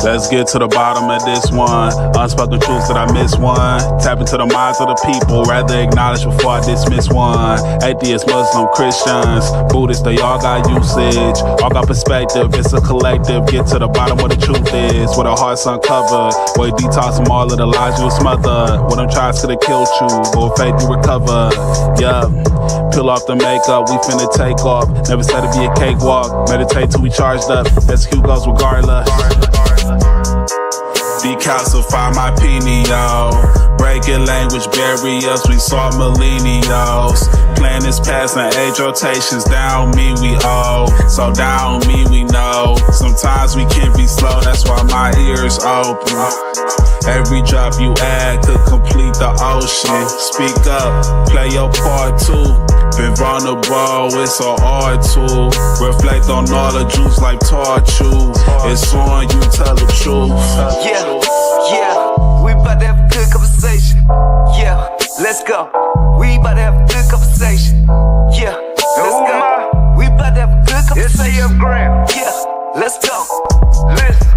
Let's get to the bottom of this one. Unspoken truths that I miss one. Tap into the minds of the people, rather acknowledge before I dismiss one. Atheists, Muslim, Christians, Buddhists, they all got usage, all got perspective. It's a collective. Get to the bottom where the truth is, where the heart's uncovered, where you detox from all of the lies you smothered. When them tries could have killed you, but with faith you recover. Yeah, peel off the makeup, we finna take off. Never said it'd be a cakewalk. Meditate till we charged up. Execute goes regardless. Decalcify my pineal. Breaking language barriers, we saw millennials. Planets passing age rotations, down me we owe. So down me we know. Sometimes we can be slow, that's why my ears open. Every drop you add could complete the ocean. Speak up, play your part too. Been vulnerable, it's so hard to reflect on all the juice like taught you. It's on you, tell the truth. Yeah, we about to have a good conversation. Yeah, let's go. We about to have a good conversation. Yeah, let's go. We about to have a good conversation. Yeah, let's go. Listen.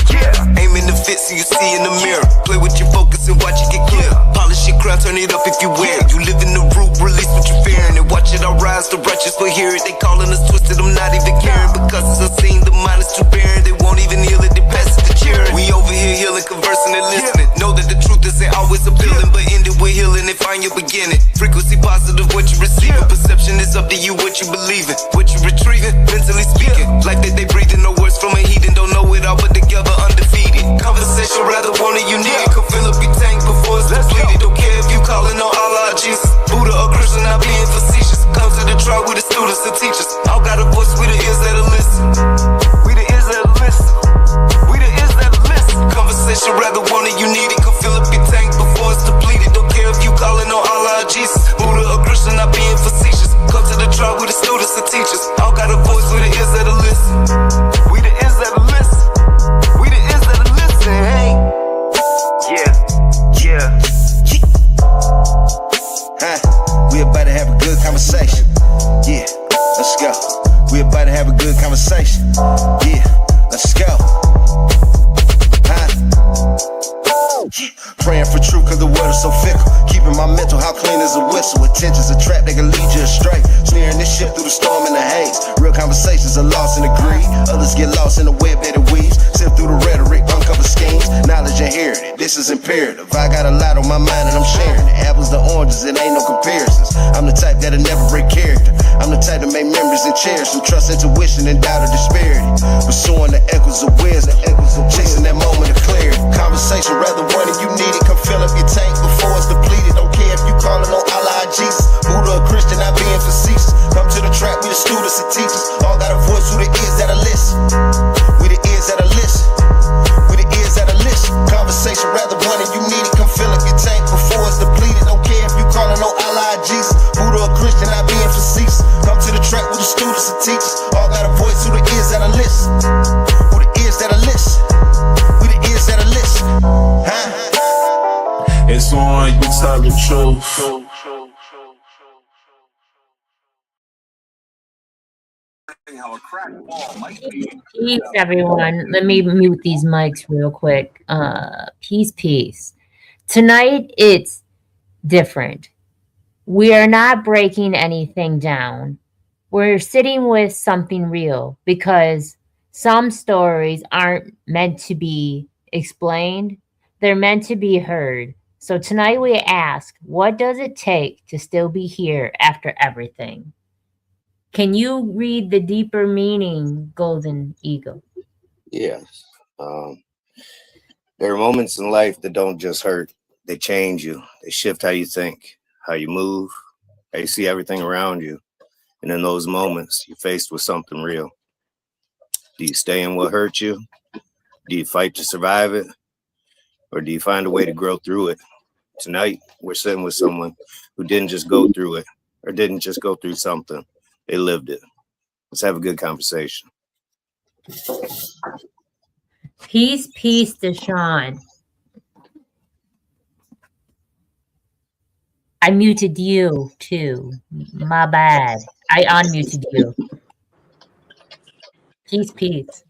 Yeah, aim in the fits and you see in the mirror. Play with your focus and watch it get clear. Polish your crown, turn it up if you wear it. You live in the root, release what you're fearing. And watch it all rise, the righteous will hear it. They calling us twisted, I'm not even caring. Because it's unseen, the mind is too barren. They won't even heal it, they pass it to cheering. We over here healing, conversing and listening. Know that the truth isn't always appealing, but end it with healing and find your beginning. Frequency positive, what you receiving. Perception is up to you, what you believing. What you retrieving, mentally speaking. Like that they breathing, no words from a heathen. Don't know it all, but together undefeated. Conversation, rather want it, you need it. Come fill up your tank before it's depleted. Don't care if you calling on Allah, Jesus, Buddha or Christian, not being facetious. Come to the trial with the students and teachers. All got a voice, we the ears that'll listen. We the ears that'll listen. We the ears that'll listen. Conversation, rather want it, you need it. Come fill up your tank before it's depleted. Don't care if you calling on Allah, Jesus, Buddha or Christian, not being facetious. Come to the trial with the students and teachers. All got a voice, we the ears that'll listen. We the ears that'll listen. We the ears that'll listen, hey. Yeah. We about to have a good conversation. Yeah, let's go. We about to have a good conversation. Yeah, let's go. Praying for truth cause the world is so fickle. Keeping my mental how clean as a whistle. Attention's a trap that can lead you astray. Steering this ship through the storm and the haze. Real conversations are lost in the greed. Others get lost in the web that it weaves. Sift through the rhetoric, uncover schemes. Knowledge inherited, this is imperative. I got a lot on my mind and I'm sharing it. Apples to oranges, it ain't no comparisons. I'm the type that'll never break character. I'm the type to make memories and cherish them. Trust intuition and doubt of disparity. Pursuing the echoes of wisdom. Chasing that moment of clarity. Conversation rather one and you need it. Come fill up your tank before it's depleted. Don't care if you calling on Allah, Jesus, Buddha or Christian, not being facetious. Come to the track, we the students and teachers. All got a voice, who the ears that'll listen. We the ears that'll listen. We the ears that'll listen. Conversation rather one and you need it. Come fill up your tank before it's depleted. Don't care if you calling on Allah, Jesus, Buddha or Christian, not being facetious. Come to the track with the students and teachers. All got a voice, who the ears that'll listen. Who the ears that'll listen. We the ears that'll listen. It's on you, tell the truth. Peace, everyone. Let me mute these mics real quick. Peace. Tonight, it's different. We are not breaking anything down. We're sitting with something real because some stories aren't meant to be explained. They're meant to be heard. So tonight we ask, what does it take to still be here after everything? Can you read the deeper meaning, Golden Eagle? Yes. There are moments in life that don't just hurt. They change you. They shift how you think, how you move, how you see everything around you. And in those moments, you're faced with something real. Do you stay in what hurt you? Do you fight to survive it? Or do you find a way to grow through it? Tonight, we're sitting with someone who didn't just go through it or didn't just go through something. They lived it. Let's have a good conversation. Peace, Deshaun. I muted you too. My bad. I unmuted you. Peace.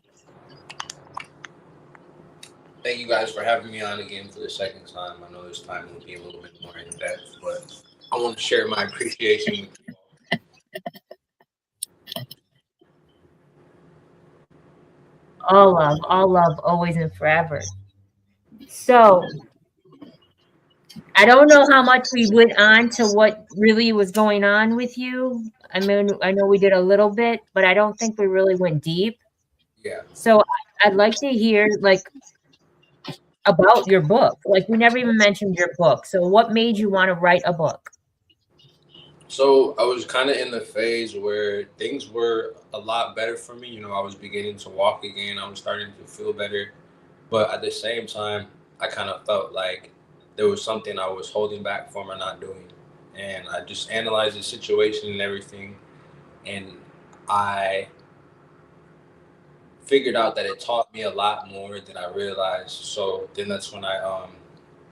Thank you guys for having me on again for the second time. I know this time will be a little bit more in depth, but I want to share my appreciation with you all. All love, always and forever. So I don't know how much we went on to what really was going on with you. I mean, I know we did a little bit, but I don't think we really went deep. Yeah. So I'd like to hear like about your book. Like we never even mentioned your book. So what made you want to write a book? So I was kind of in the phase where things were a lot better for me. You know, I was beginning to walk again. I was starting to feel better. But at the same time, I kind of felt like there was something I was holding back from or not doing. And I just analyzed the situation and everything. And I figured out that it taught me a lot more than I realized. So then that's when I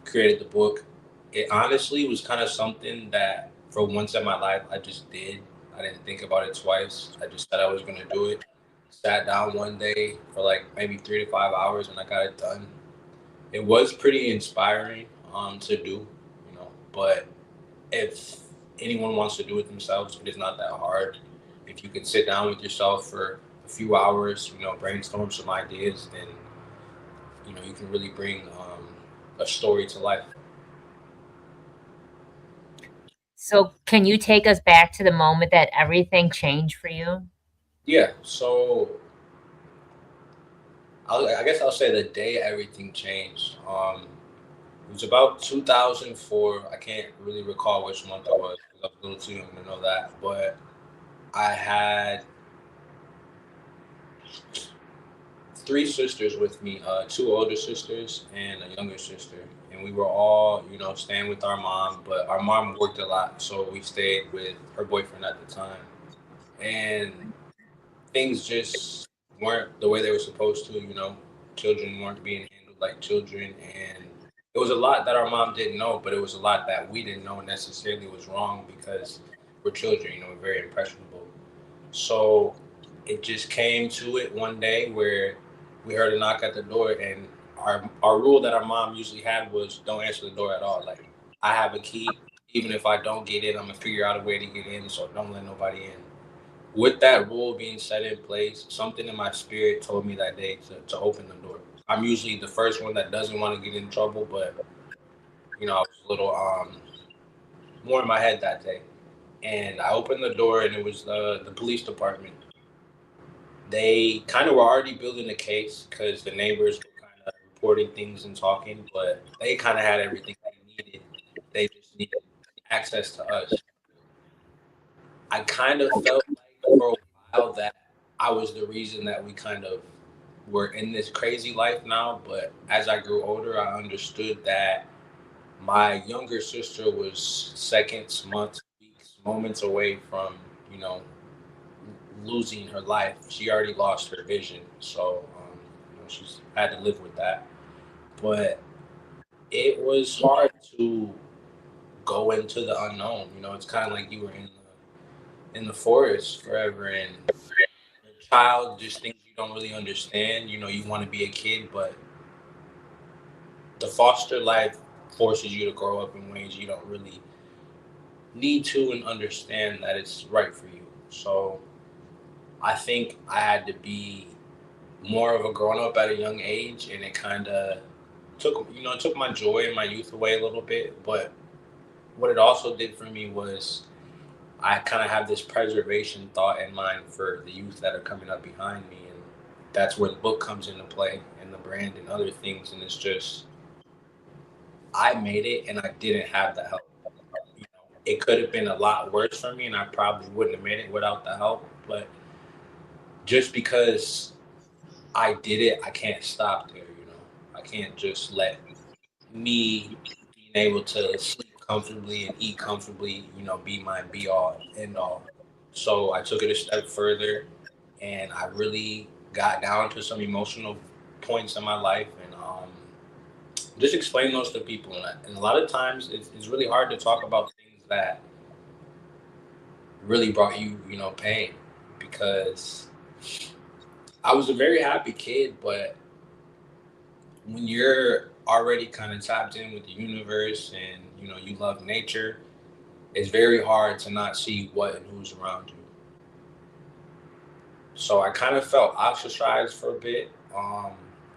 created the book. It honestly was kind of something that for once in my life I just did. I didn't think about it twice. I just said I was gonna do it. Sat down one day for like maybe 3 to 5 hours and I got it done. It was pretty inspiring to do, you know, but if anyone wants to do it themselves, it is not that hard. If you can sit down with yourself for a few hours, you know, brainstorm some ideas, then you know you can really bring a story to life. So can you take us back to the moment that everything changed for you? Yeah, so I guess I'll say the day everything changed. It was about 2004. I can't really recall which month it was because I was a little too young to know that. But I had three sisters with me, two older sisters and a younger sister. And we were all, you know, staying with our mom, but our mom worked a lot. So we stayed with her boyfriend at the time. And things just weren't the way they were supposed to, you know. Children weren't being handled like children. And it was a lot that our mom didn't know, but it was a lot that we didn't know necessarily was wrong because we're children, you know, we're very impressionable. So it just came to it one day where we heard a knock at the door, and our rule that our mom usually had was don't answer the door at all. Like I have a key, even if I don't get in, I'm gonna figure out a way to get in, so don't let nobody in. With that rule being set in place, something in my spirit told me that day to open the door. I'm usually the first one that doesn't want to get in trouble, but you know, I was a little more in my head that day. And I opened the door, and it was the police department. They kind of were already building a case because the neighbors were kind of reporting things and talking, but they kind of had everything they needed. They just needed access to us. I kind of felt like for a while that I was the reason that we kind of were in this crazy life now. But as I grew older, I understood that my younger sister was seconds, months, weeks, moments away from, you know, losing her life. She already lost her vision, so you know, she's had to live with that. But it was hard to go into the unknown. You know, it's kind of like you were in the forest forever, and a child just things you don't really understand. You know, you want to be a kid, but the foster life forces you to grow up in ways you don't really need to and understand that it's right for you. So I think I had to be more of a grown up at a young age, and it kind of took my joy and my youth away a little bit. But what it also did for me was I kind of have this preservation thought in mind for the youth that are coming up behind me, and that's where the book comes into play and the brand and other things. And it's just I made it, and I didn't have the help. You know, it could have been a lot worse for me, and I probably wouldn't have made it without the help. But just because I did it, I can't stop there. You know, I can't just let me being able to sleep comfortably and eat comfortably, you know, be my be all end all. So I took it a step further, and I really got down to some emotional points in my life, and just explain those to people. And a lot of times it's really hard to talk about things that really brought you, you know, pain, because I was a very happy kid, but when you're already kind of tapped in with the universe and you love nature, it's very hard to not see what and who's around you. So I kind of felt ostracized for a bit.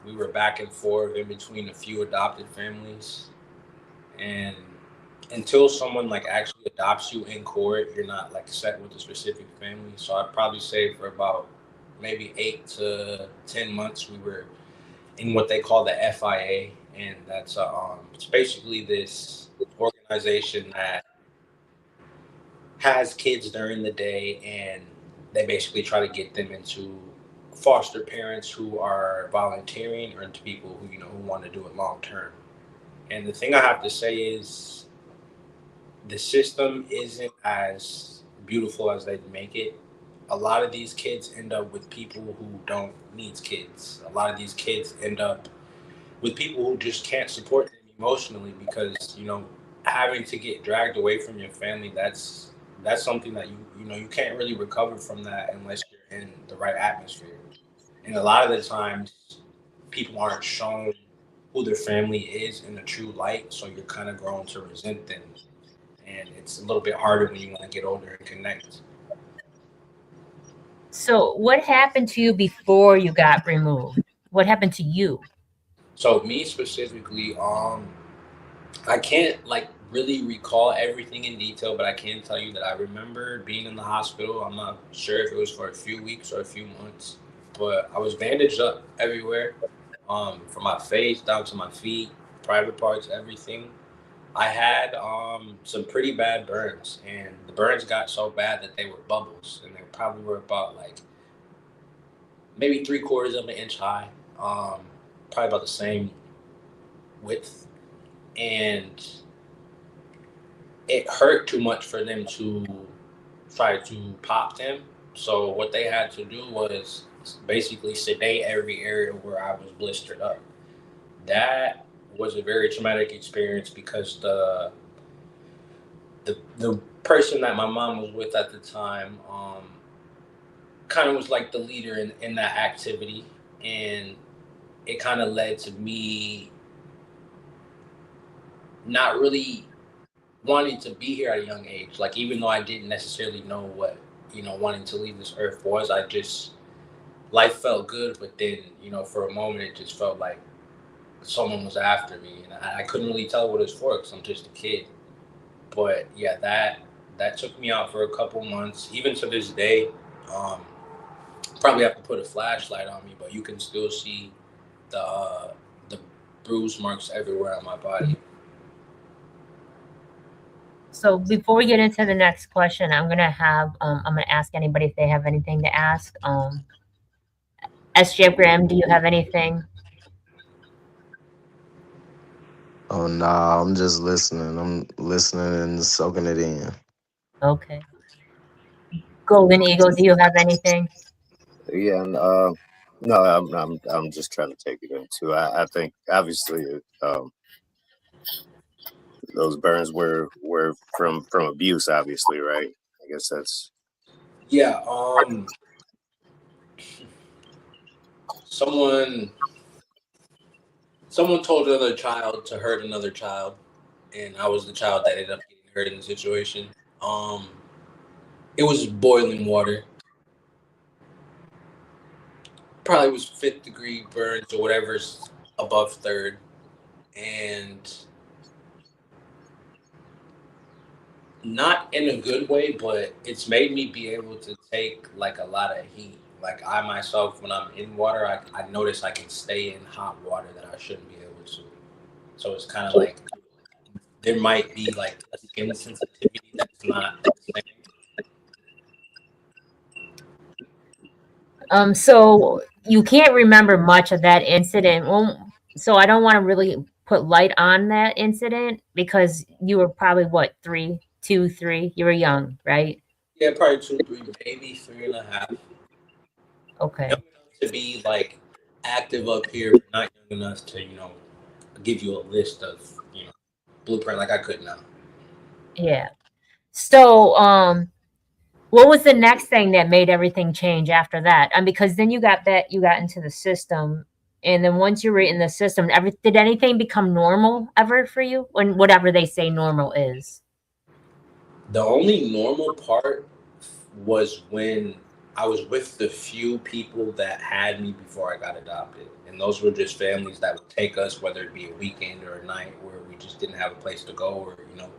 We were back and forth in between a few adopted families, and until someone like actually adopts you in court, you're not like set with a specific family. So I'd probably say for about maybe 8 to 10 months, we were in what they call the FIA, and that's it's basically this organization that has kids during the day, and they basically try to get them into foster parents who are volunteering or into people who who want to do it long term. And the thing I have to say is the system isn't as beautiful as they make it. A lot of these kids end up with people who don't need kids. A lot of these kids end up with people who just can't support them emotionally because having to get dragged away from your family, that's something that you can't really recover from that unless you're in the right atmosphere. And a lot of the times people aren't shown who their family is in the true light, so you're kind of grown to resent them, and it's a little bit harder when you want to get older and connect. So what happened to you before you got removed? What happened to you? So me specifically, I can't like really recall everything in detail, but I can tell you that I remember being in the hospital. I'm not sure if it was for a few weeks or a few months, but I was bandaged up everywhere, from my face down to my feet, private parts, everything. I had some pretty bad burns, and the burns got so bad that they were bubbles, and they probably were about like maybe 3/4 of an inch high, probably about the same width, and it hurt too much for them to try to pop them. So what they had to do was basically sedate every area where I was blistered up. That was a very traumatic experience because the person that my mom was with at the time kind of was like the leader in that activity, and it kind of led to me not really wanting to be here at a young age. Like even though I didn't necessarily know what wanting to leave this earth was, I just life felt good, but then for a moment it just felt like someone was after me, and I couldn't really tell what it's for because I'm just a kid. But yeah, that took me out for a couple months. Even to this day, probably have to put a flashlight on me, but you can still see the bruise marks everywhere on my body. So before we get into the next question, I'm gonna ask anybody if they have anything to ask. SJ Graham, do you have anything? Oh nah, I'm just listening. I'm listening and soaking it in. Okay. Golden Eagle, do you have anything? Yeah, and no, I'm just trying to take it in too. I think obviously those burns were from abuse, obviously, right? I guess that's Yeah. Someone told another child to hurt another child, and I was the child that ended up getting hurt in the situation. It was boiling water. Probably was 5th-degree burns or whatever's above third, and not in a good way, but it's made me be able to take like a lot of heat. Like I myself, when I'm in water, I notice I can stay in hot water that I shouldn't be able to. So it's kind of like there might be like a skin sensitivity that's not the same. So you can't remember much of that incident. Well, so I don't want to really put light on that incident because you were probably what, 3, 2, 3? You were young, right? Yeah, probably 2, 3, maybe 3.5. Okay. Young enough to be like active up here, but not young enough to give you a list of blueprint like I could now. Yeah. So what was the next thing that made everything change after that? And because then you got into the system, And then once you were in the system, did anything become normal ever for you? When whatever they say normal is. The only normal part was when I was with the few people that had me before I got adopted. And those were just families that would take us, whether it be a weekend or a night where we just didn't have a place to go, or,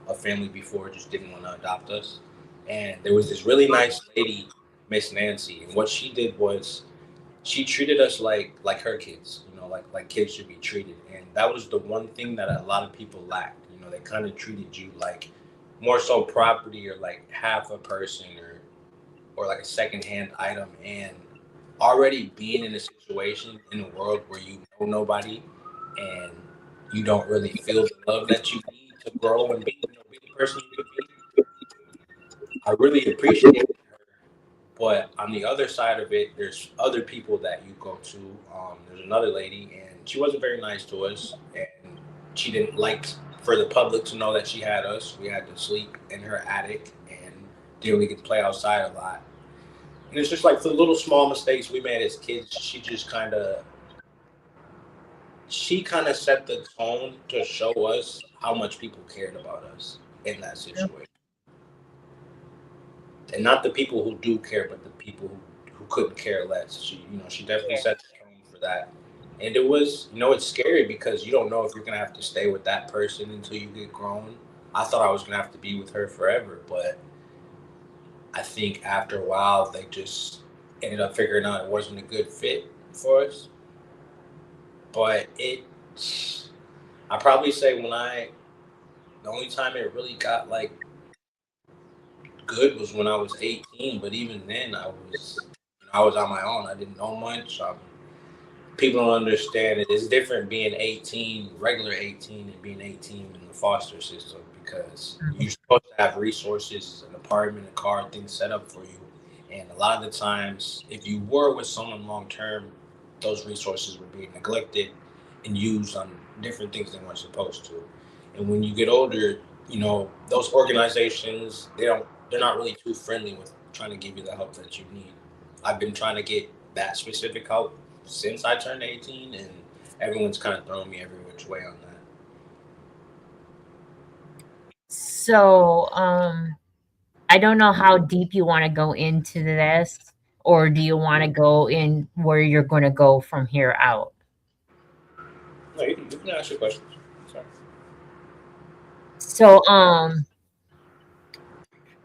a family before just didn't want to adopt us. And there was this really nice lady, Miss Nancy. And what she did was she treated us like her kids, like kids should be treated. And that was the one thing that a lot of people lacked. They kind of treated you like more so property, or like half a person, or like a secondhand item. And already being in a situation in a world where you know nobody and you don't really feel the love that you need to grow and be the person you could be, I really appreciate it. But on the other side of it, there's other people that you go to. There's another lady, and she wasn't very nice to us, and she didn't like for the public to know that she had us. We had to sleep in her attic, and didn't really get to play outside a lot. And it's just like for the little small mistakes we made as kids, she kind of set the tone to show us how much people cared about us in that situation. And not the people who do care, but the people who couldn't care less. She definitely set the tone for that. And it was, it's scary because you don't know if you're going to have to stay with that person until you get grown. I thought I was going to have to be with her forever, but I think after a while, they just ended up figuring out it wasn't a good fit for us. But I probably say the only time it really got like good was when I was 18, but even then I was on my own. I didn't know much. People don't understand it. It's different being 18, regular 18, and being 18 in the foster system, because you're supposed to have resources, an apartment, a car, things set up for you. And a lot of the times, if you were with someone long term, those resources were being neglected and used on different things they weren't supposed to. And when you get older, those organizations, they're not really too friendly with trying to give you the help that you need. I've been trying to get that specific help since I turned 18, and everyone's kind of throwing me every which way on that. So, I don't know how deep you want to go into this, or do you want to go in where you're going to go from here out? No, you can ask your questions. Sorry. So,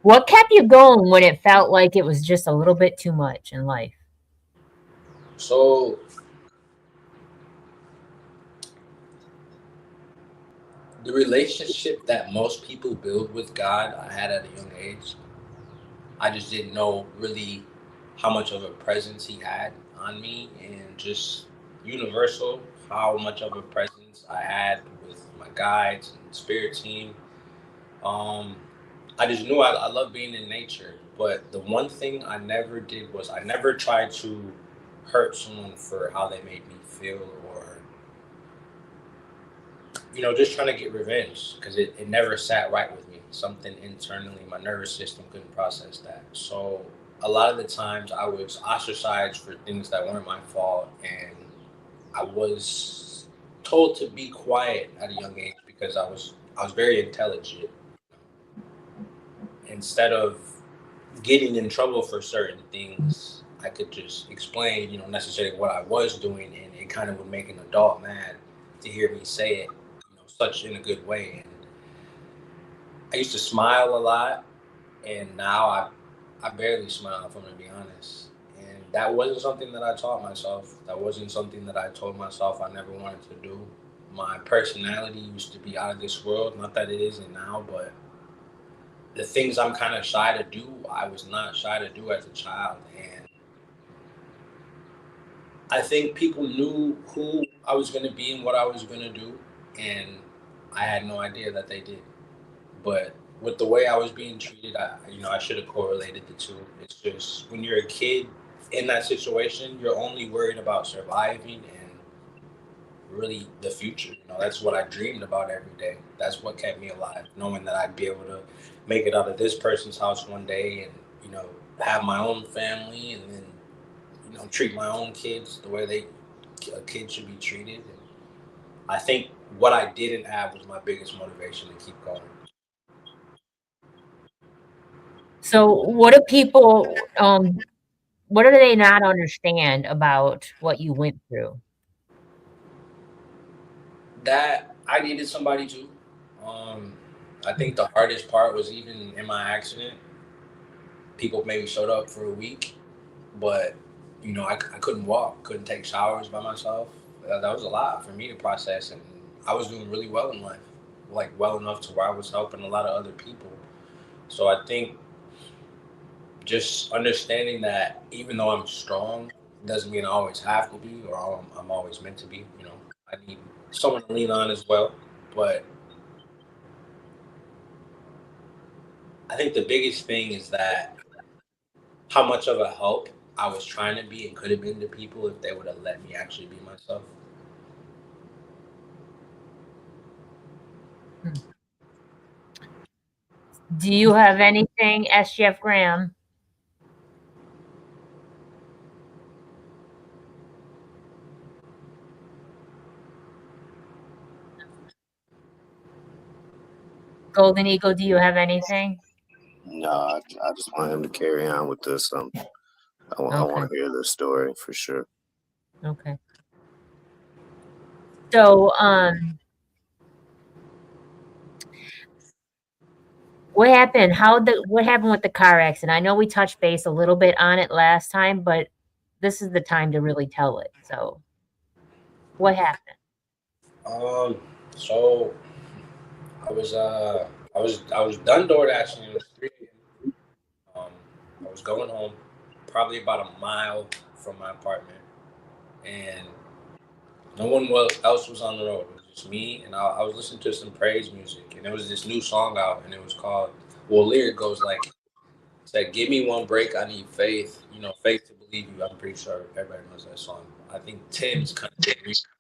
what kept you going when it felt like it was just a little bit too much in life? So, the relationship that most people build with God, I had at a young age. I just didn't know really how much of a presence he had on me, and just universal, how much of a presence I had with my guides and spirit team. I just knew I love being in nature. But the one thing I never did was I never tried to hurt someone for how they made me feel, or just trying to get revenge, because it never sat right with me. Something internally, my nervous system couldn't process that. So a lot of the times I was ostracized for things that weren't my fault, and I was told to be quiet at a young age because I was very intelligent. Instead of getting in trouble for certain things, I could just explain, necessarily what I was doing, and it kind of would make an adult mad to hear me say it, such in a good way. And I used to smile a lot, and now I barely smile, if I'm gonna be honest. And that wasn't something that I taught myself. That wasn't something that I told myself I never wanted to do. My personality used to be out of this world. Not that it isn't now, but the things I'm kind of shy to do, I was not shy to do as a child. And I think people knew who I was going to be and what I was going to do, and I had no idea that they did. But with the way I was being treated, I should have correlated the two. It's just when you're a kid in that situation, you're only worried about surviving and really the future. That's what I dreamed about every day. That's what kept me alive, knowing that I'd be able to make it out of this person's house one day, and have my own family, and then treat my own kids the way they a kid should be treated. And I think what I didn't have was my biggest motivation to keep going. So what do people what do they not understand about what you went through? That I needed somebody to. I think the hardest part was even in my accident. People maybe showed up for a week, but I couldn't walk, couldn't take showers by myself. That was a lot for me to process, and I was doing really well in life, like well enough to where I was helping a lot of other people. So I think just understanding that even though I'm strong doesn't mean I always have to be or I'm always meant to be. I need someone to lean on as well. But I think the biggest thing is that how much of a help I was trying to be and could have been to people if they would have let me actually be myself. Do you have anything, SGF Graham? Golden Eagle, do you have anything? No, I just want him to carry on with this. I want to hear this story for sure. Okay. So, what happened? What happened with the car accident? I know we touched base a little bit on it last time, but this is the time to really tell it. So, what happened? So I was done door dashing. It was 3 a.m. I was going home, probably about a mile from my apartment, and no one else was on the road. It was just me, and I was listening to some praise music, and there was this new song out, and it was called. Well, lyric goes like, "Said, give me one break. I need faith. Faith to believe you." I'm pretty sure everybody knows that song. I think Tim's kind of did research,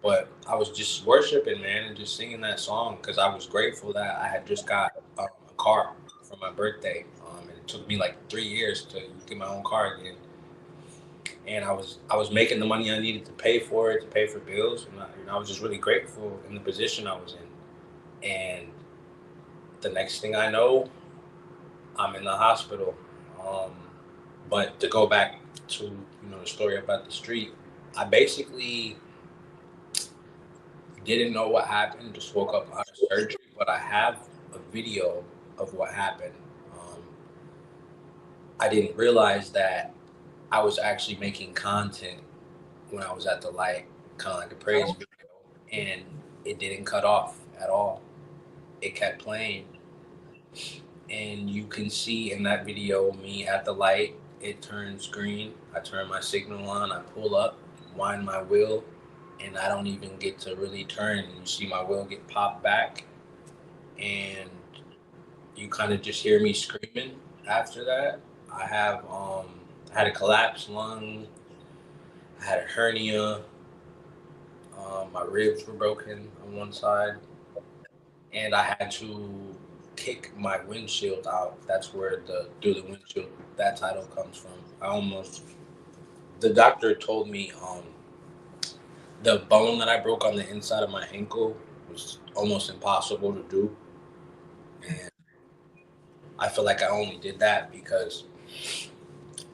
but I was just worshiping, man, and just singing that song because I was grateful that I had just got a car for my birthday. And it took me like 3 years to get my own car again. And I was making the money I needed to pay for it, to pay for bills, and I was just really grateful in the position I was in. And the next thing I know, I'm in the hospital. But to go back to the story about the street, I basically didn't know what happened. Just woke up out of surgery, but I have a video of what happened. I didn't realize that I was actually making content when I was at the light, kind of like a praise video, and it didn't cut off at all. It kept playing, and you can see in that video me at the light. It turns green. I turn my signal on. I pull up, wind my wheel, and I don't even get to really turn. And you see my wheel get popped back, and you kind of just hear me screaming after that. I had a collapsed lung. I had a hernia. My ribs were broken on one side, and I had to kick my windshield out. That's where through the windshield that title comes from. The doctor told me the bone that I broke on the inside of my ankle was almost impossible to do, and I feel like I only did that because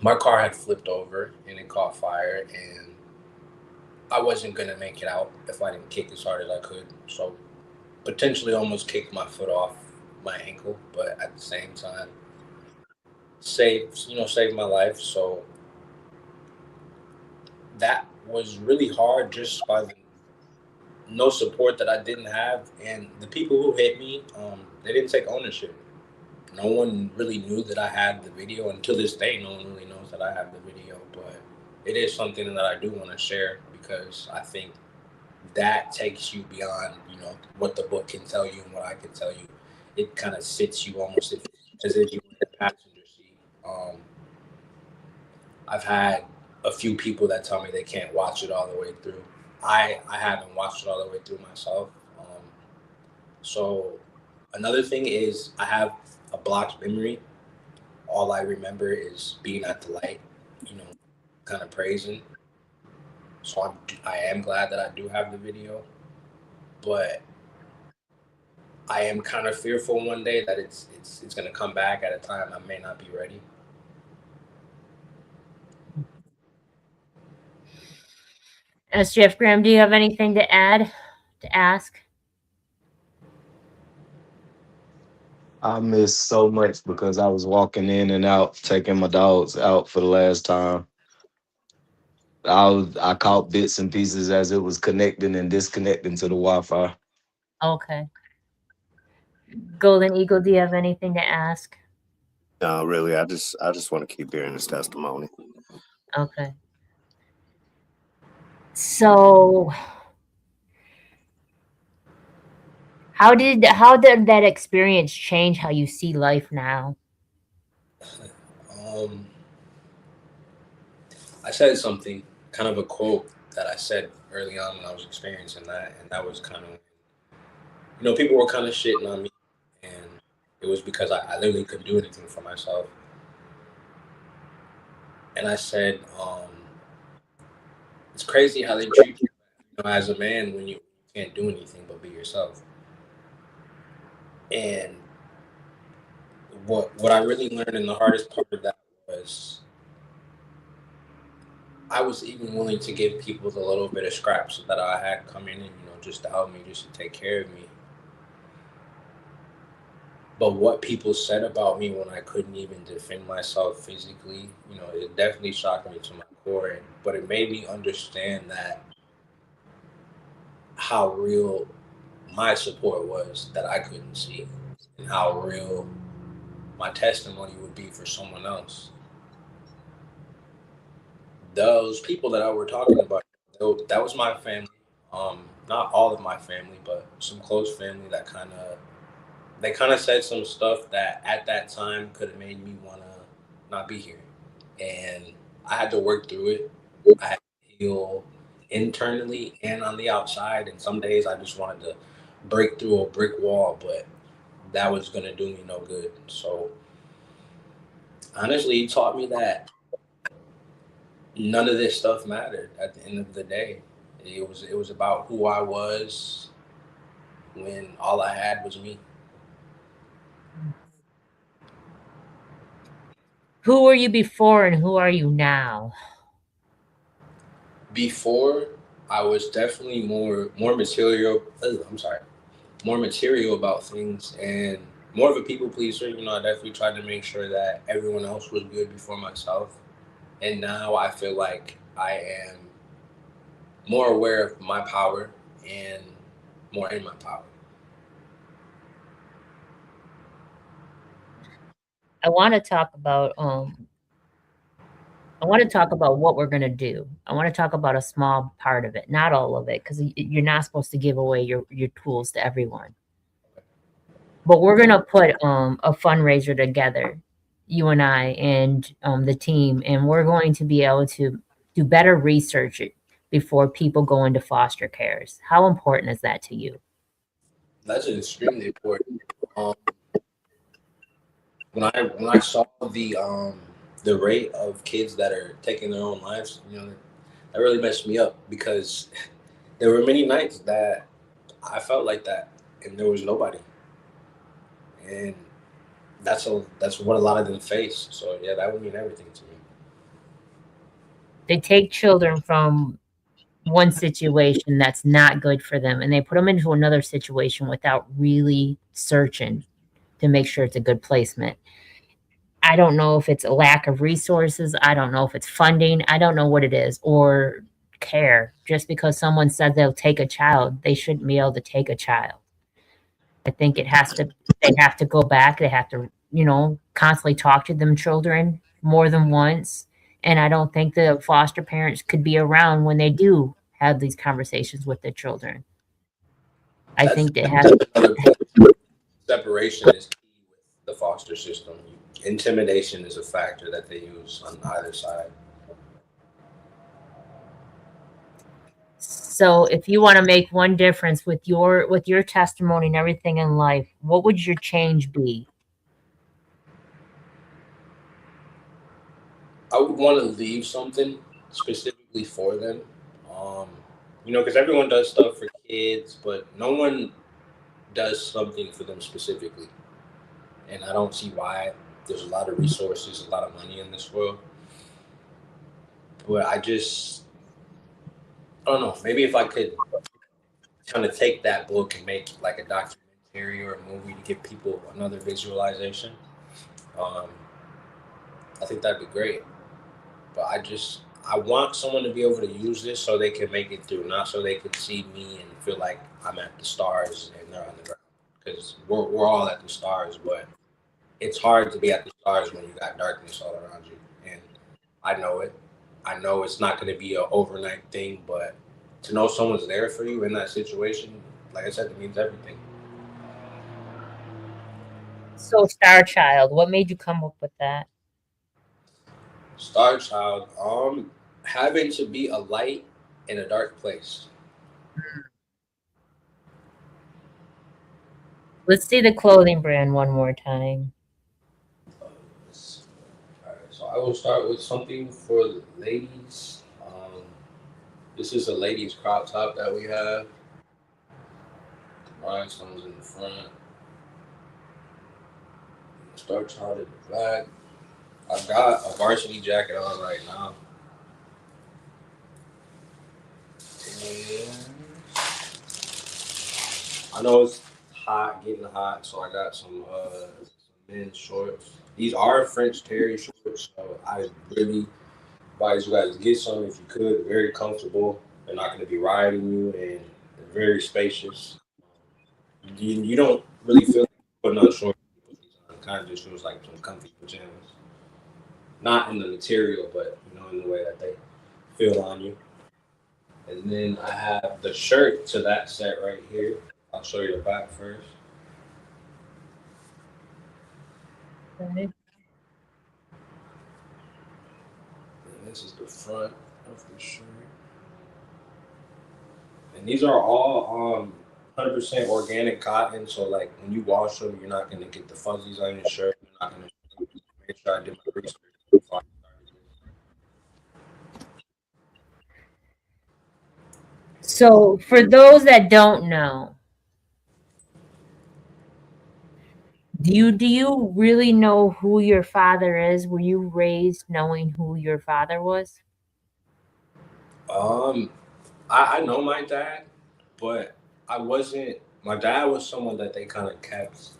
my car had flipped over and it caught fire, and I wasn't gonna make it out if I didn't kick as hard as I could. So potentially almost kicked my foot off my ankle, but at the same time saved my life. So that was really hard just by the no support that I didn't have, and the people who hit me, they didn't take ownership. No one really knew that I had the video, and to this day, no one really knows that I have the video. But it is something that I do want to share because I think that takes you beyond, what the book can tell you and what I can tell you. It kind of sits you almost as if you were in the passenger seat. I've had a few people that tell me they can't watch it all the way through. I haven't watched it all the way through myself. So another thing is I have a blocked memory. All I remember is being at the light, kind of praising. So I am glad that I do have the video, but I am kind of fearful one day that it's going to come back at a time I may not be ready. SGF Graham, do you have anything to add, to ask? I missed so much because I was walking in and out, taking my dogs out for the last time. I caught bits and pieces as it was connecting and disconnecting to the Wi-Fi. Okay. Golden Eagle, do you have anything to ask? No, really. I just want to keep hearing his testimony. Okay. So how did that experience change how you see life now? I said something, kind of a quote that I said early on when I was experiencing that, and that was kind of, people were kind of shitting on me, and it was because I literally couldn't do anything for myself. And I said, it's crazy how they treat you, as a man when you can't do anything but be yourself. And what I really learned, and the hardest part of that was, I was even willing to give people the little bit of scraps that I had coming in, just to help me, just to take care of me. But what people said about me when I couldn't even defend myself physically, it definitely shocked me to my core. But it made me understand that how real my support was that I couldn't see, and how real my testimony would be for someone else. Those people that I were talking about, that was my family. Not all of my family, but some close family that they kind of said some stuff that at that time could have made me want to not be here. And I had to work through it. I had to heal internally and on the outside. And some days I just wanted to break through a brick wall, but that was going to do me no good. So honestly, he taught me that none of this stuff mattered at the end of the day. It was about who I was when all I had was me. Who were you before and who are you now? Before, I was definitely more material. More material about things and more of a people pleaser. I definitely tried to make sure that everyone else was good before myself. And now I feel like I am more aware of my power and more in my power. I want to talk about what we're going to do. I want to talk about a small part of it, not all of it, because you're not supposed to give away your tools to everyone. But we're going to put a fundraiser together, you and I and the team, and we're going to be able to do better research before people go into foster cares. How important is that to you? That's extremely important. When I saw the rate of kids that are taking their own lives, that really messed me up, because there were many nights that I felt like that and there was nobody. And that's what a lot of them face. So yeah, that would mean everything to me. They take children from one situation that's not good for them, and they put them into another situation without really searching to make sure it's a good placement. I don't know if it's a lack of resources. I don't know if it's funding. I don't know what it is, or care. Just because someone said they'll take a child, they shouldn't be able to take a child. I think they have to go back. They have to, constantly talk to them children more than once. And I don't think the foster parents could be around when they do have these conversations with their children. I think they have separation is key with the foster system. Intimidation is a factor that they use on either side. So if you want to make one difference with your testimony and everything in life, what would your change be? I would want to leave something specifically for them. You know, because everyone does stuff for kids, but no one does something for them specifically. And I don't see why. There's a lot of resources, a lot of money in this world. But I don't know. Maybe if I could kind of take that book and make like a documentary or a movie to give people another visualization, um, I think that'd be great. But I want someone to be able to use this so they can make it through, not so they can see me and feel like I'm at the stars and they're on the ground. Because we're all at the stars, but it's hard to be at the stars when you got darkness all around you. And I know it. I know it's not going to be an overnight thing, but to know someone's there for you in that situation, like I said, it means everything. So, Star Child, what made you come up with that? Star Child, having to be a light in a dark place. Let's see the clothing brand one more time. All right, so I will start with something for the ladies. This is a ladies crop top that we have. Rhinestones in the front. Star Child in the back. I've got a varsity jacket on right now. And I know it's hot, getting hot, so I got some men's shorts. These are French Terry shorts, so I really advise you guys to get some if you could. They're very comfortable. They're not going to be riding you, and they're very spacious. You don't really feel like putting on shorts. It kind of just feels like some comfy pajamas. Not in the material, but you know, in the way that they feel on you. And then I have the shirt to that set right here. I'll show you the back first. Okay. And this is the front of the shirt. And these are all 100% organic cotton. So like when you wash them, you're not gonna get the fuzzies on your shirt. You're not gonna make sure I did my research before I started this. So, for those that don't know, do you really know who your father is? Were you raised knowing who your father was? I know my dad, but I wasn't. My dad was someone that they kind of kept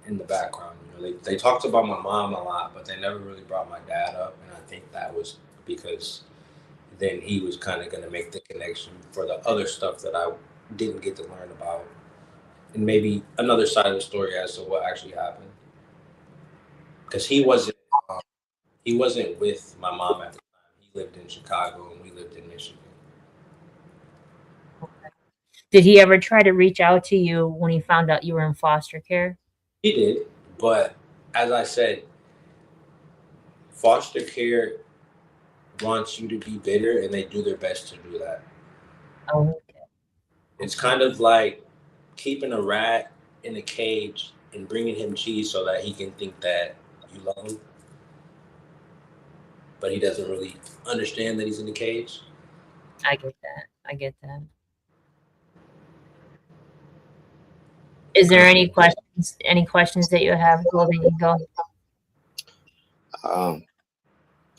in the background. You know, they talked about my mom a lot, but they never really brought my dad up, and I think that was because then he was kind of going to make the connection for the other stuff that I didn't get to learn about, and maybe another side of the story as to what actually happened. Because he wasn't with my mom at the time. He lived in Chicago, and we lived in Michigan. Did he ever try to reach out to you when he found out you were in foster care? He did, but as I said, foster care wants you to be bitter, and they do their best to do that. Oh, okay. It's kind of like keeping a rat in a cage and bringing him cheese so that he can think that you love him, but he doesn't really understand that he's in the cage. I get that. I get that. Is there any questions? Any questions that you have, Golden Eagle?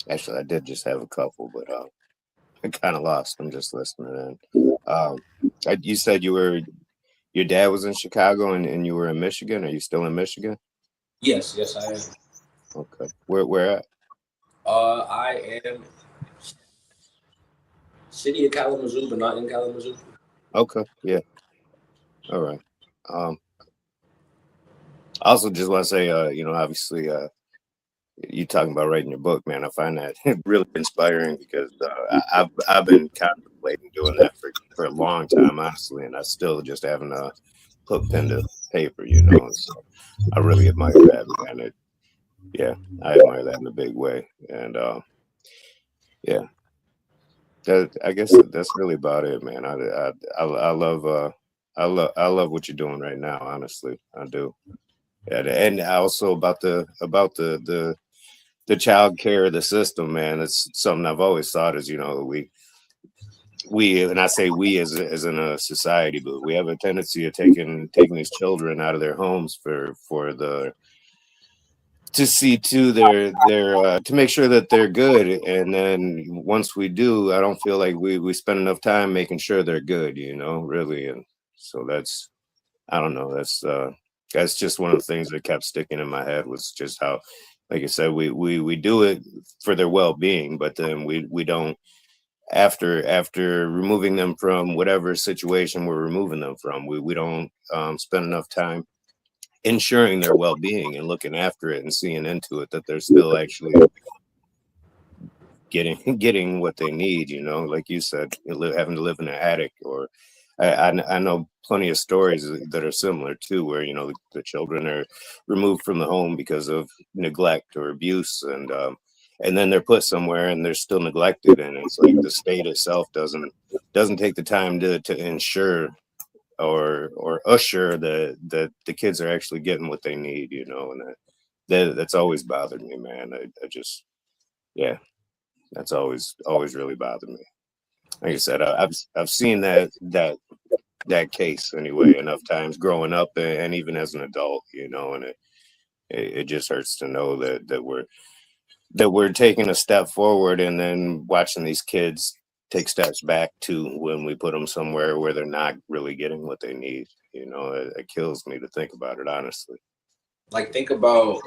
Actually, I did just have a couple, but I kind of lost. I'm just listening in. You said your dad was in Chicago and you were in Michigan. Are you still in Michigan? Yes, I am. Okay. Where at? I am city of Kalamazoo, but not in Kalamazoo. Okay. Yeah. All right. I also just want to say, obviously, you talking about writing your book, man. I find that really inspiring because I've been contemplating doing that for a long time, honestly, and I still just haven't put pen to paper, So I really admire that, man. I admire that in a big way, and I guess that's really about it, man. I love what you're doing right now, honestly, I do. And also about the child care, the system, man. It's something I've always thought is, and I say we as in a society, but we have a tendency of taking these children out of their homes for the to see to their to make sure that they're good, and then once we do, I don't feel like we spend enough time making sure they're good, really. And so that's, I don't know, that's just one of the things that kept sticking in my head, was just how, like I said, we do it for their well-being, but then we don't, after removing them from whatever situation we're removing them from, we don't spend enough time ensuring their well-being and looking after it and seeing into it that they're still actually getting what they need, like you said, having to live in an attic. Or I know plenty of stories that are similar too, where the children are removed from the home because of neglect or abuse, and then they're put somewhere and they're still neglected, and it's like the state itself doesn't take the time to ensure or assure that the kids are actually getting what they need, and that's always bothered me, man. I just, yeah, that's always really bothered me. Like I said, I've seen that case anyway enough times growing up, and even as an adult, and it just hurts to know that we're taking a step forward and then watching these kids take steps back to when we put them somewhere where they're not really getting what they need. It kills me to think about it, honestly. Like, think about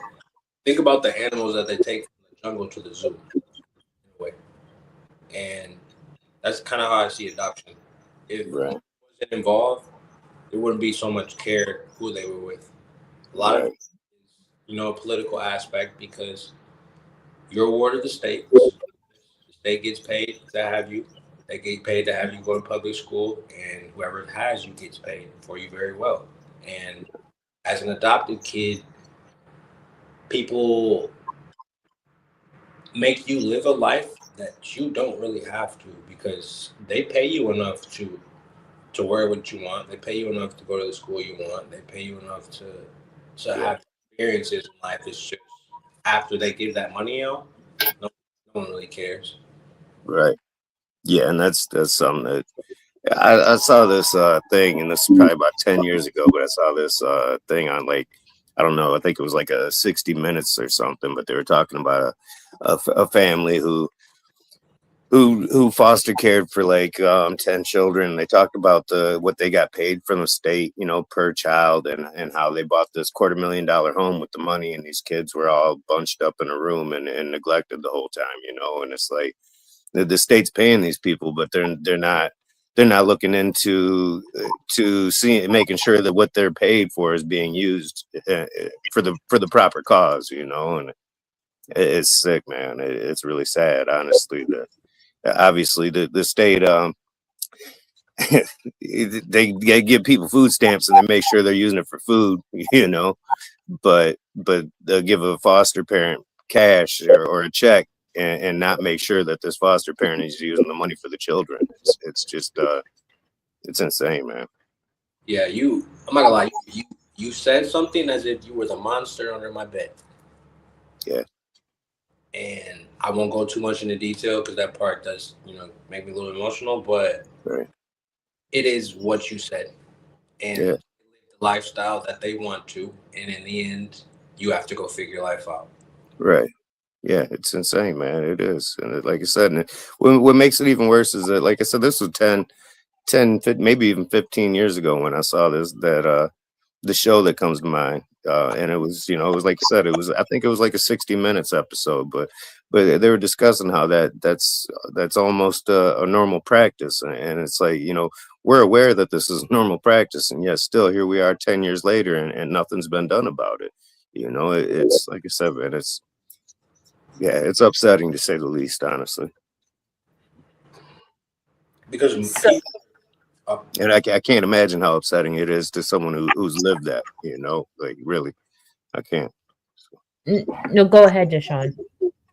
the animals that they take from the jungle to the zoo, in a way. And that's kind of how I see adoption. If it wasn't involved, there wouldn't be so much care who they were with. A lot of it is, a political aspect, because you're a ward of the state. The state gets paid to have you. They get paid to have you go to public school, and whoever has you gets paid for you very well. And as an adopted kid, people make you live a life that you don't really have to, because they pay you enough to wear what you want. They pay you enough to go to the school you want. They pay you enough to have experiences in life. It's just after they give that money out, no one really cares. Right. Yeah, and that's something that I saw this thing, and this is probably about 10 years ago, but I saw this thing on, like, I don't know, I think it was like a 60 Minutes or something, but they were talking about a family who foster cared for like 10 children. They talked about what they got paid from the state, per child, and how they bought this $250,000 home with the money, and these kids were all bunched up in a room and neglected the whole time, and it's like the state's paying these people, but they're not looking into making sure that what they're paid for is being used for the proper cause, and it's sick, man. It's really sad, honestly. Obviously the state they give people food stamps and they make sure they're using it for food, but they'll give a foster parent cash or a check and not make sure that this foster parent is using the money for the children. It's just it's insane, man. Yeah, I'm not gonna lie, you said something as if you were the monster under my bed. Yeah. And I won't go too much into detail because that part does, make me a little emotional, but it is what you said. And the lifestyle that they want to, and in the end, you have to go figure your life out. Right. Yeah, it's insane, man. It is. And like I said, and what makes it even worse is that, like I said, this was 10, maybe even 15 years ago when I saw this, that the show that comes to mind. And it was, it was like I said, I think it was like a 60 Minutes episode, but they were discussing how that's almost a normal practice. And it's like, we're aware that this is normal practice, and yet still here we are 10 years later and nothing's been done about it. It's like I said, man, it's upsetting to say the least, honestly. Because and I can't imagine how upsetting it is to someone who's lived that, like, really, I can't. No, go ahead, Deshaun.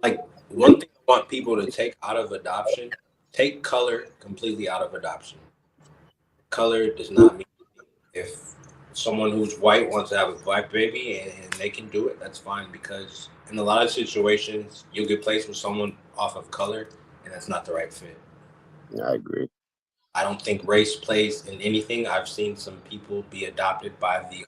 Like, one thing I want people to take out of adoption, take color completely out of adoption. Color does not mean anything. If someone who's white wants to have a black baby and they can do it, that's fine, because in a lot of situations, you'll get placed with someone off of color, and that's not the right fit. Yeah, I agree. I don't think race plays in anything. I've seen some people be adopted by the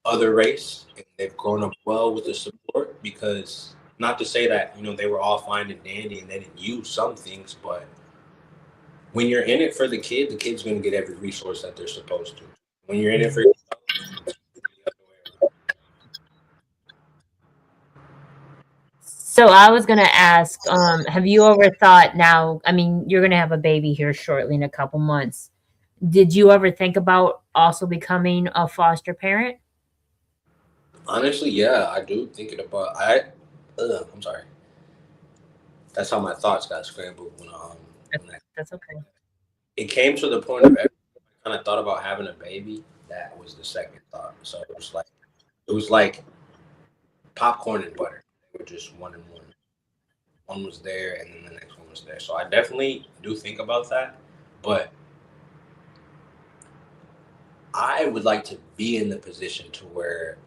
other race, and they've grown up well with the support. Because not to say that they were all fine and dandy and they didn't use some things, but when you're in it for the kid's going to get every resource that they're supposed to. When you're in it for yourself, it's the other way around. So I was gonna ask, have you ever thought now, I mean, you're gonna have a baby here shortly in a couple months. Did you ever think about also becoming a foster parent? Honestly, yeah, I do thinking about I'm sorry. That's how my thoughts got scrambled when That's okay. it came to the point of every time I kind of thought about having a baby. That was the second thought. So it was like popcorn and butter. They were just one and one. One was there, and then the next one was there. So I definitely do think about that, but I would like to be in the position to where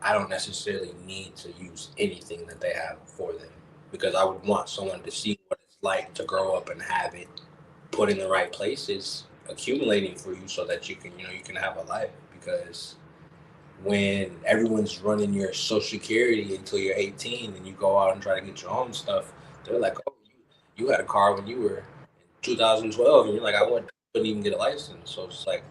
I don't necessarily need to use anything that they have for them, because I would want someone to see what it's like to grow up and have it put in the right places, accumulating for you so that you can have a life. Because when everyone's running your social security until you're 18 and you go out and try to get your own stuff, they're like, oh, you had a car when you were in 2012, and you're like, couldn't even get a license. So it's like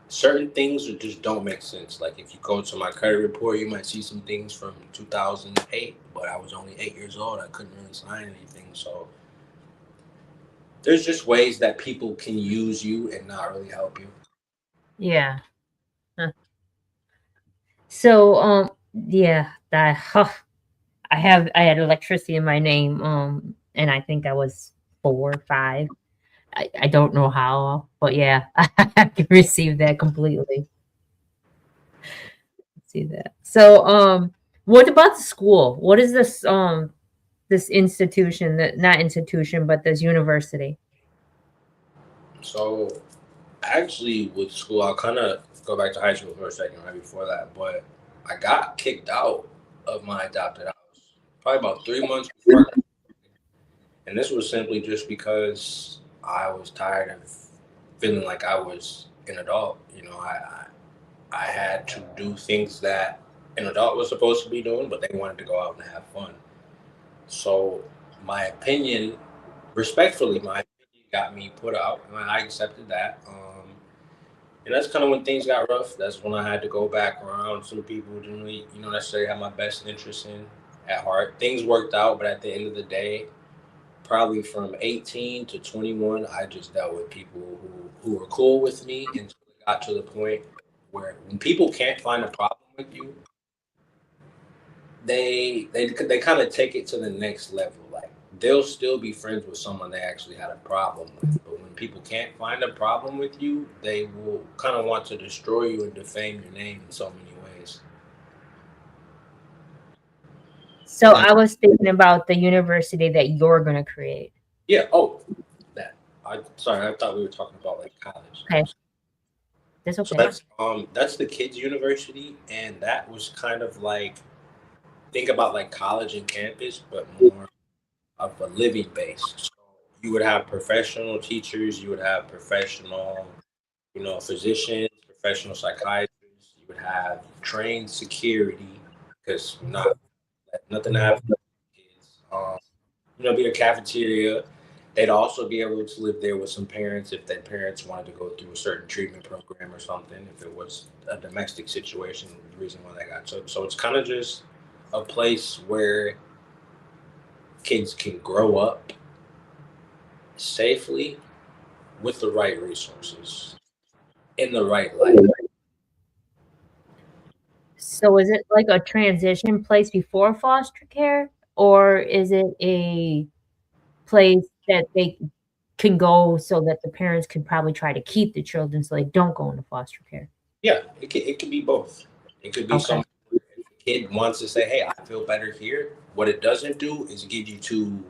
certain things that just don't make sense. Like if you go to my credit report, you might see some things from 2008, but I was only 8 years old. I couldn't really sign anything. So there's just ways that people can use you and not really help you. Yeah. Huh. So, yeah, I had electricity in my name, and I think I was 4, 5. I don't know how, but yeah, I can receive that completely. See that. So, what about the school? What is this institution, that not institution, but this university? So actually with school, I'll kind of go back to high school for a second right before that, but I got kicked out of my adopted house probably about 3 months before. And this was simply just because I was tired of feeling like I was an adult. I had to do things that an adult was supposed to be doing, but they wanted to go out and have fun. So my opinion, respectfully, my opinion got me put out, and I accepted that. And that's kind of when things got rough. That's when I had to go back around some people who didn't really, necessarily have my best interest at heart. Things worked out, but at the end of the day, probably from 18 to 21, I just dealt with people who were cool with me until it got to the point where when people can't find a problem with you, they kind of take it to the next level. Like they'll still be friends with someone they actually had a problem with, but when people can't find a problem with you, they will kind of want to destroy you and defame your name in so many ways. So I was thinking about the university that you're going to create. Yeah. Oh, that. Sorry, I thought we were talking about like college. Okay. That's okay. So that's the kids' university, and that was kind of like, think about like college and campus, but more of a living base. So you would have professional teachers, you would have professional, physicians, professional psychiatrists, you would have trained security, because nothing to have with kids. Be a cafeteria. They'd also be able to live there with some parents if their parents wanted to go through a certain treatment program or something. If it was a domestic situation, the reason why they got so it's kind of just a place where kids can grow up safely with the right resources in the right life. So is it like a transition place before foster care, or is it a place that they can go so that the parents can probably try to keep the children so they don't go into foster care? Yeah, it could be both. It could be Okay. some kid wants to say, hey, I feel better here. What it doesn't do is give you to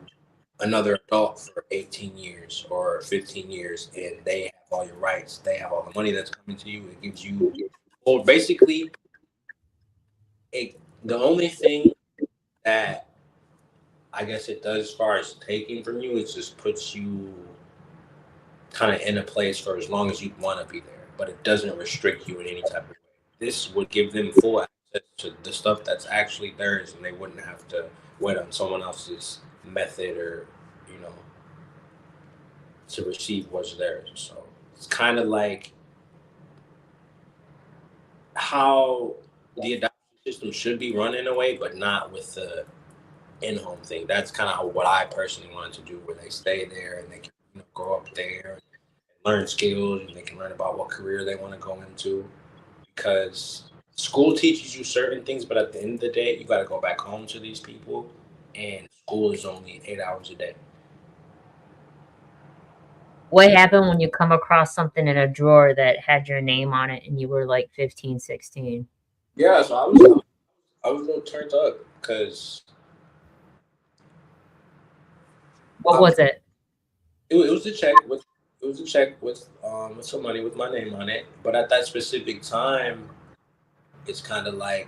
another adult for 18 years or 15 years, and they have all your rights. They have all the money that's coming to you. It gives you, well, basically, the only thing that I guess it does as far as taking from you, it just puts you kind of in a place for as long as you want to be there, but it doesn't restrict you in any type of way. This would give them full access to the stuff that's actually theirs, and they wouldn't have to wait on someone else's method or, you know, to receive what's theirs. So it's kind of like how the adoption system should be run in a way, but not with the in-home thing. That's kind of what I personally wanted to do, where they stay there and they can, you know, grow up there, learn skills, and they can learn about what career they want to go into. Because school teaches you certain things, but at the end of the day, you got to go back home to these people, and school is only 8 hours a day. What happened when you come across something in a drawer that had your name on it and you were like 15, 16? Yeah, so I was a little turned up because What was it? it was a check with some money with my name on it. But at that specific time, it's kind of like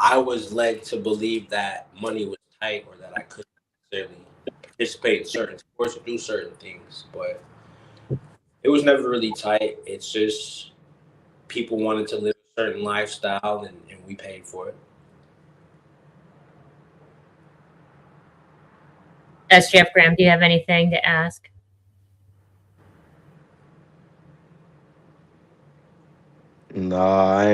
I was led to believe that money was tight, or that I couldn't necessarily participate in certain sports or do certain things. But it was never really tight. It's just people wanted to live a certain lifestyle, and we paid for it. SGF Graham, do you have anything to ask? No, I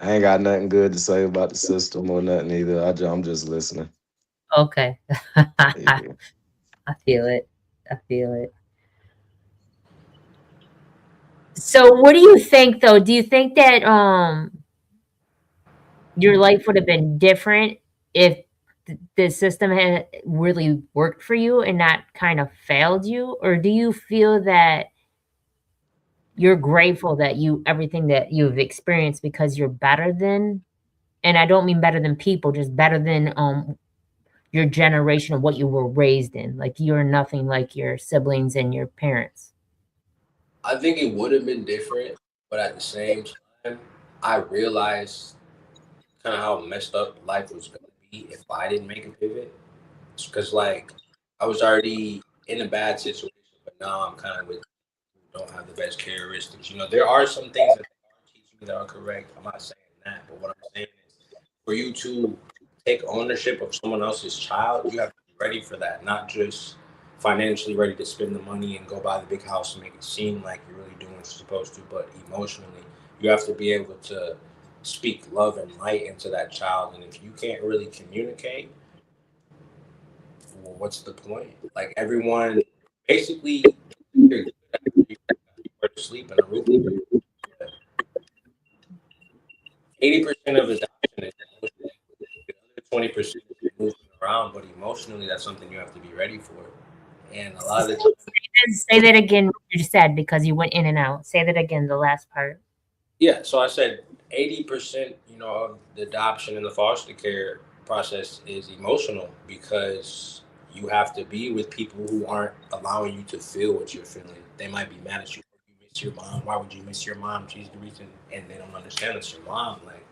ain't got nothing good to say about the system or nothing either. I'm just listening. Okay. Yeah. I feel it. I feel it. So what do you think though? Do you think that your life would have been different if the system had really worked for you and not kind of failed you? Or do you feel that you're grateful that everything that you've experienced because you're better than, and I don't mean better than people, just better than your generation of what you were raised in? Like you're nothing like your siblings and your parents. I think it would have been different, but at the same time, I realized kind of how messed up life was going to be if I didn't make a pivot. Because, like, I was already in a bad situation, but now I'm kind of with who don't have the best characteristics. You know, there are some things that they are teaching me that are correct. I'm not saying that, but what I'm saying is for you to take ownership of someone else's child, you have to be ready for that, not just financially ready to spend the money and go buy the big house and make it seem like you're really doing what you're supposed to, but emotionally, you have to be able to speak love and light into that child. And if you can't really communicate, well, what's the point? Like everyone, basically, you're to sleep in a roof. 80% of adoption is emotional. The other 20% is moving around, but emotionally, that's something you have to be ready for. And a lot of the time, Say that again, what you said, because you went in and out. Say that again, the last part. yeah. So I said 80%, you know, of the adoption and the foster care process is emotional, because you have to be with people who aren't allowing you to feel what you're feeling. They might be mad at you. You miss your mom. Why would you miss your mom? She's the reason, and they don't understand it's your mom. Like,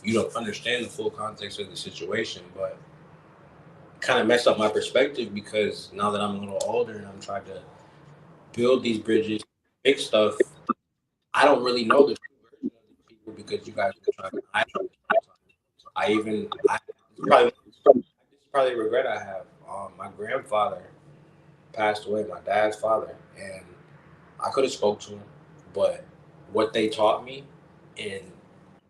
you don't understand the full context of the situation, but kind of messed up my perspective, because now that I'm a little older and I'm trying to build these bridges, big stuff, I don't really know the true version of these people, because you guys are trying to hide from me. This is probably a regret I have. My grandfather passed away, my dad's father, and I could have spoke to him, but what they taught me and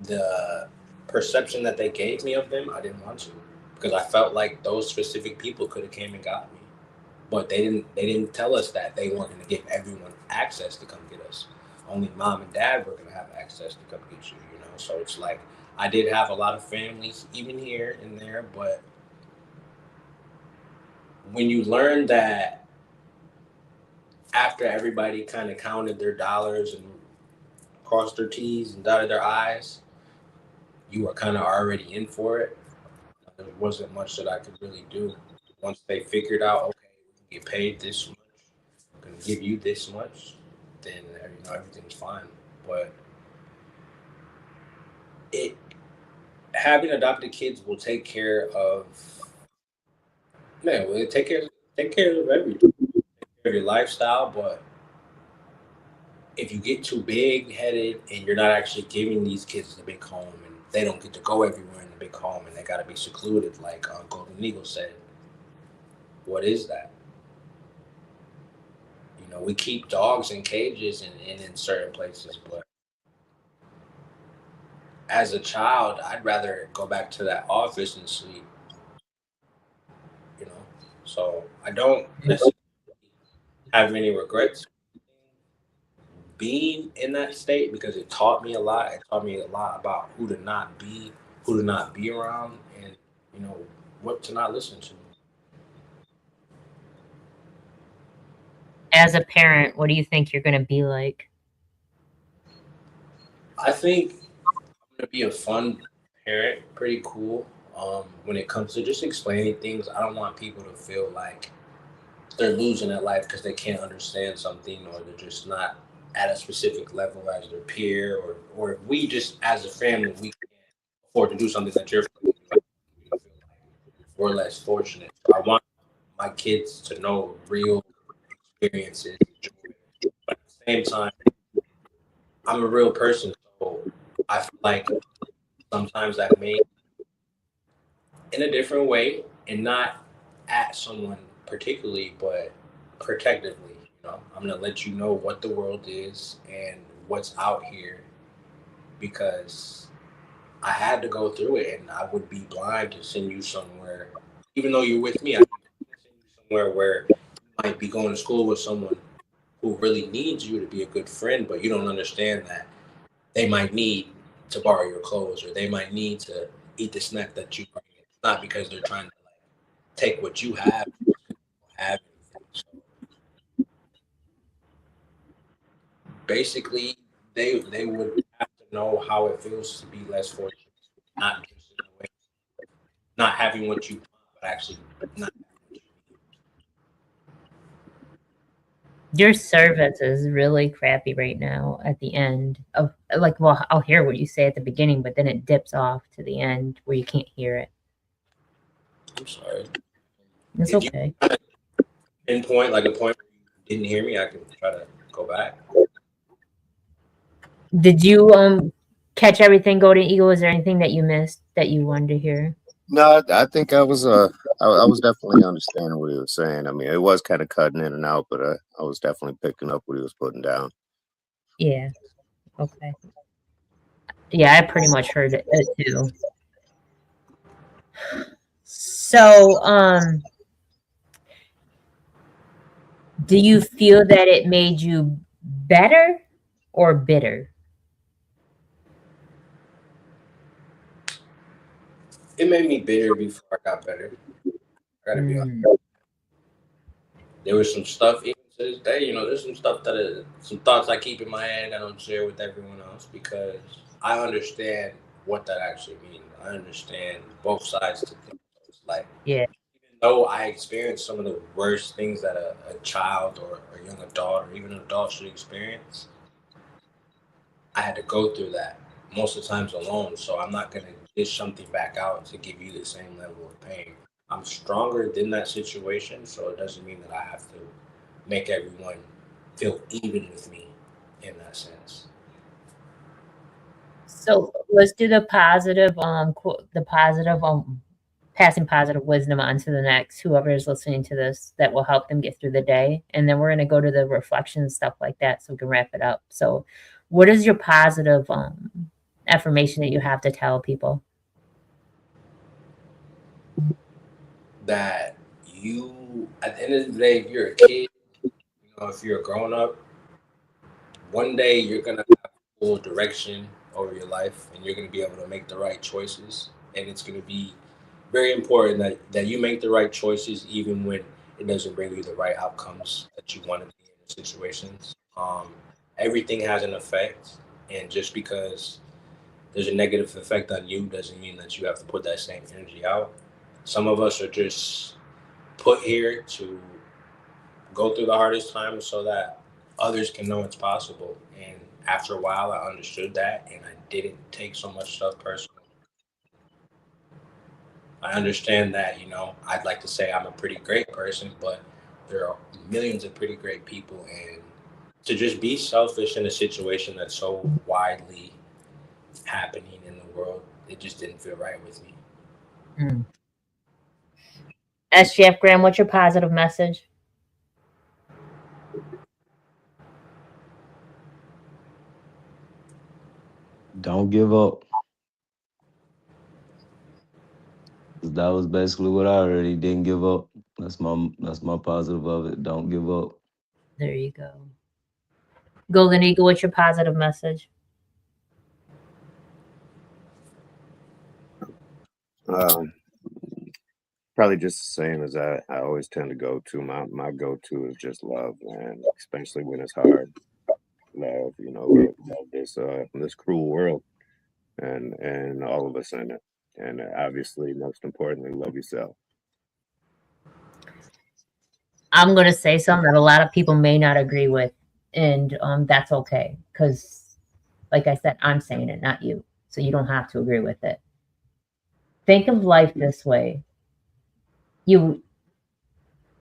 the perception that they gave me of them, I didn't want to, because I felt like those specific people could have came and got me, but they didn't tell us that they weren't going to give everyone access to come get us. Only mom and dad were going to have access to come get you, you know. So it's like I did have a lot of families, even here and there, but when you learn that after everybody kind of counted their dollars and crossed their T's and dotted their I's, you were kind of already in for it. There wasn't much that I could really do. Once they figured out, okay, we can get paid this much, I'm going to give you this much, then, you know, everything's fine. But having adopted kids will take care of, man, will it take care of Take care of everything. Take care of your lifestyle, but if you get too big headed and you're not actually giving these kids the big home and they don't get to go everywhere in the big home and they got to be secluded, like Golden Eagle said, what is that? You know, we keep dogs in cages and in certain places, but as a child, I'd rather go back to that office and sleep, you know. So I don't necessarily have any regrets being in that state because it taught me a lot. It taught me a lot about who to not be around, and you know what to not listen to. As a parent, what do you think you're going to be like? I think I'm gonna be a fun parent, pretty cool. When it comes to just explaining things, I don't want people to feel like they're losing at life because they can't understand something or they're just not at a specific level as their peer or we just as a family we can't afford to do something that you're we're less fortunate. So I want my kids to know real experiences, but at the same time, I'm a real person, so I feel like sometimes I may in a different way and not at someone particularly, but protectively. You know, I'm gonna let you know what the world is and what's out here because I had to go through it, and I would be blind to send you somewhere. Even though you're with me, I can send you somewhere where you might be going to school with someone who really needs you to be a good friend, but you don't understand that they might need to borrow your clothes or they might need to eat the snack that you bring. It's not because they're trying to like take what you have anything. So basically, they would have to know how it feels to be less fortunate, not just in a way, not having what you want, but actually not having what you need. Your service is really crappy right now at the end of like, well, I'll hear what you say at the beginning, but then it dips off to the end where you can't hear it. I'm sorry. It's If you okay. pinpoint like a point where you didn't hear me, I can try to go back. Did you catch everything, Golden Eagle? Is there anything that you missed that you wanted to hear? No, I think I was definitely understanding what he was saying. I mean, it was kind of cutting in and out, but I was definitely picking up what he was putting down. Yeah. Okay. Yeah, I pretty much heard it too. So, do you feel that it made you better or bitter? It made me bitter before I got better. I gotta be honest. Mm. There was some stuff even to this day. You know, there's some stuff some thoughts I keep in my head I don't share with everyone else because I understand what that actually means. I understand both sides to things. Like Yeah. even though I experienced some of the worst things that a child or a young adult or even an adult should experience, I had to go through that most of the times alone. So I'm not gonna dish something back out to give you the same level of pain. I'm stronger than that situation, so it doesn't mean that I have to make everyone feel even with me in that sense. So let's do the positive, passing positive wisdom on to the next, whoever is listening to this, that will help them get through the day. And then we're going to go to the reflection and stuff like that so we can wrap it up. So what is your positive affirmation that you have to tell people? That you, at the end of the day, if you're a kid, you know, if you're a grown up, one day you're gonna have full direction over your life, and you're gonna be able to make the right choices. And it's gonna be very important that you make the right choices, even when it doesn't bring you the right outcomes that you want to be in the situations. Everything has an effect, and just because there's a negative effect on you doesn't mean that you have to put that same energy out. Some of us are just put here to go through the hardest times so that others can know it's possible. And after a while, I understood that, and I didn't take so much stuff personal. I understand that, you know, I'd like to say I'm a pretty great person, but there are millions of pretty great people. And to just be selfish in a situation that's so widely happening in the world, it just didn't feel right with me. Mm. SGF Graham, what's your positive message? Don't give up. That was basically what I heard. He didn't give up. That's my positive of it. Don't give up. There you go. Golden Eagle, what's your positive message? Probably just the same as I always tend to go to. My go-to is just love, man, especially when it's hard. Love, you know, love this cruel world and all of us in it. And obviously, most importantly, love yourself. I'm going to say something that a lot of people may not agree with, and that's okay, because like I said, I'm saying it, not you, so you don't have to agree with it. Think of life this way. You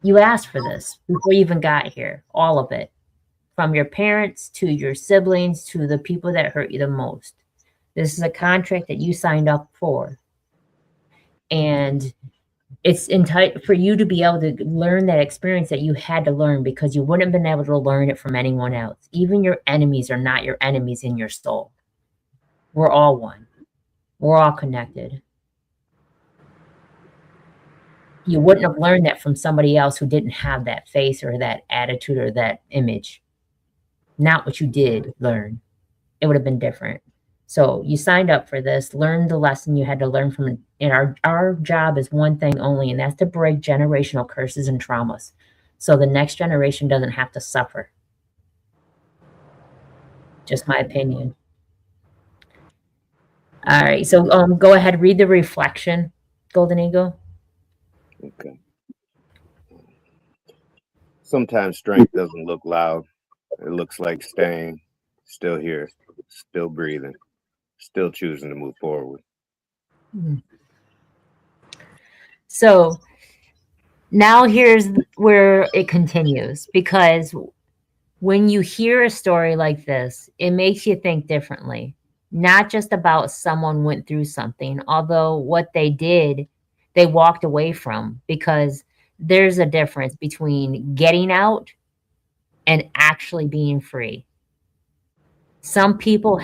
asked for this before you even got here, all of it, from your parents to your siblings to the people that hurt you the most. This is a contract that you signed up for, and it's entitled for you to be able to learn that experience that you had to learn, because you wouldn't have been able to learn it from anyone else. Even your enemies are not your enemies in your soul. We're all one. We're all connected. You wouldn't have learned that from somebody else who didn't have that face or that attitude or that image. Not what you did learn. It would have been different. So you signed up for this, learn the lesson you had to learn from it. And our job is one thing only, and that's to break generational curses and traumas, so the next generation doesn't have to suffer. Just my opinion. All right, so go ahead, read the reflection, Golden Eagle. Okay. Sometimes strength doesn't look loud. It looks like staying still here, still breathing, still choosing to move forward. So now here's where it continues, because when you hear a story like this, it makes you think differently, not just about someone went through something, although what they did, they walked away from, because there's a difference between getting out and actually being free. Some people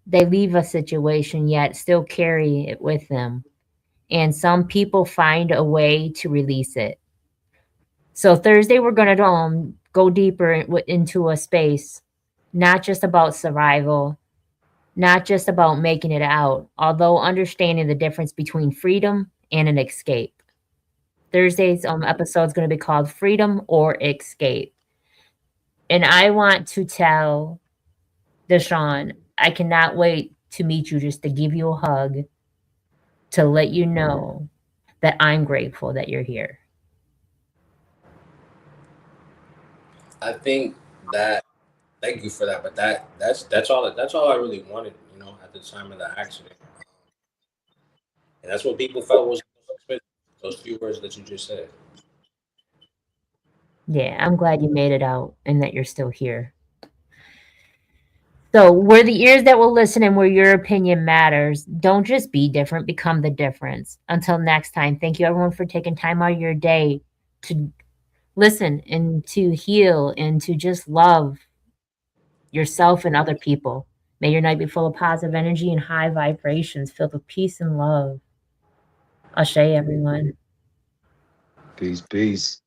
they leave a situation yet still carry it with them. And some people find a way to release it. So Thursday, we're going to go deeper into a space, not just about survival, not just about making it out, although understanding the difference between freedom and an escape. Thursday's episode is going to be called Freedom or Escape. And I want to tell Deshaun, I cannot wait to meet you, just to give you a hug, to let you know that I'm grateful that you're here. I think that, thank you for that, but that's all I really wanted, you know, at the time of the accident. And that's what people felt was those few words that you just said. Yeah, I'm glad you made it out and that you're still here. So we're the ears that will listen, and where your opinion matters. Don't just be different, become the difference. Until next time, thank you everyone for taking time out of your day to listen and to heal and to just love yourself and other people. May your night be full of positive energy and high vibrations, filled with peace and love. Ashe, everyone. Peace, peace.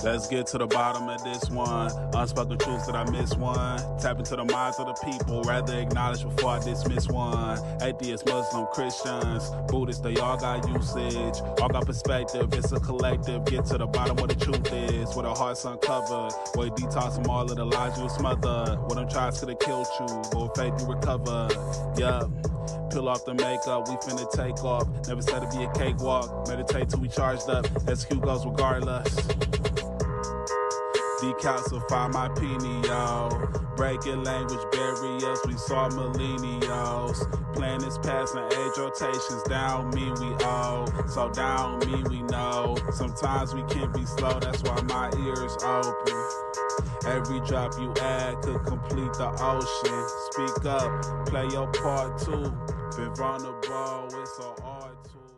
Let's get to the bottom of this one. Unspoken truths that I miss one. Tap into the minds of the people, rather acknowledge before I dismiss one. Atheists, Muslim, Christians, Buddhists, they all got usage. All got perspective, it's a collective. Get to the bottom where the truth is, where the heart's uncovered. Where you detox from all of the lies you smothered. Where them tries could have killed you, but with faith you recovered. Yeah. Peel off the makeup, we finna take off. Never said it'd be a cakewalk. Meditate till we charged up. That's Hugo's regardless. decalcify my pineal. Breaking language barriers, we saw millennials. Planets passing age rotations, down me we owe. So down me we know. Sometimes we can be slow, that's why my ears open. Every drop you add could complete the ocean. Speak up, play your part too. Been vulnerable, it's so hard to.